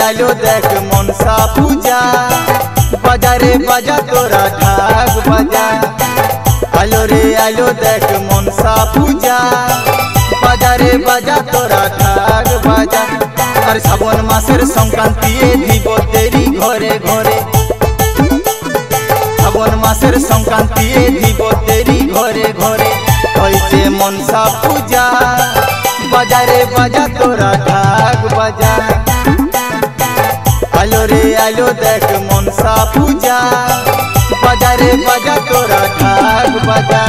आलो देख मनसा पूजा बाजारे बाजा तोरा ढाक बाजा। आलो रे आलो देख मनसा पूजा बाजारे बाजा तोरा ढाक बाजा। और श्रावण मासेर संक्रांति দিব तेरी घरे घरे। श्रावण मासेर संक्रांति দিব तेरी घरे घरे। হইছে मनसा पूजा बाजारे बाजा तोरा ढाक बाजा। आलो रे आलो देख मनसा पूजा बाजारे बाजा तोरा ढाक बाजा।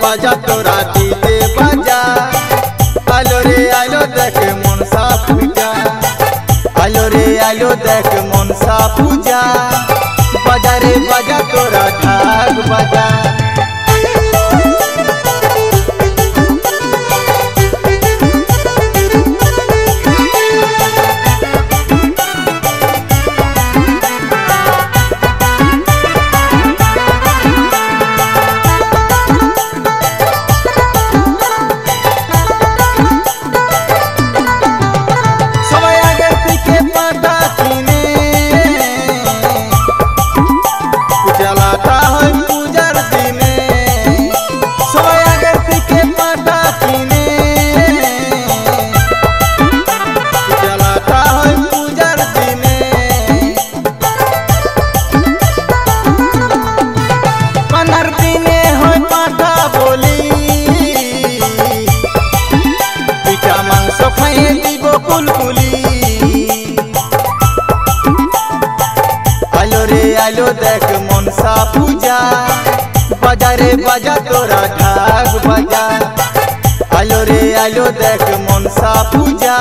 बाजा तोरा डीजे बाजा। आलो रे आलो देख मनसा पूजा। आलो रे आलो देख मनसा पूजा बाजारे बाजा तोरा ढाक बाजा। आलो रे आलो देख मनसा पूजा बाजारे बाजा तोरा ढाक बाजा। आलो रे आलो देख मनसा पूजा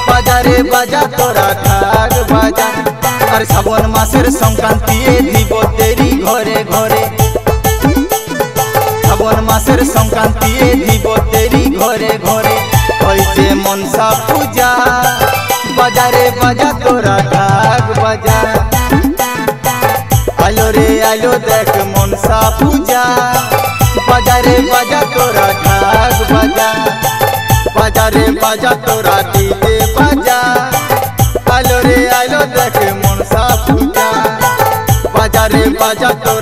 बाजारे बाजा तोरा ढाक बाजा। और श्रावण मासेर संक्रांति দিব तेरी घरे घरे। श्रावण मासेर संक्रांति দিব तेरी घरे घरे। হইছে मनसा पूजा बाजारे बाजा तोरा ढाक बाजा। आलो रे आलो देख मनसा पूजा बाजारे बाजा तोरा ढाक बाजा। बाजारे बाजा तोरा डीजे बाजा। आलो रे आलो देख मनसा पूजा बाजारे बाजा तोरा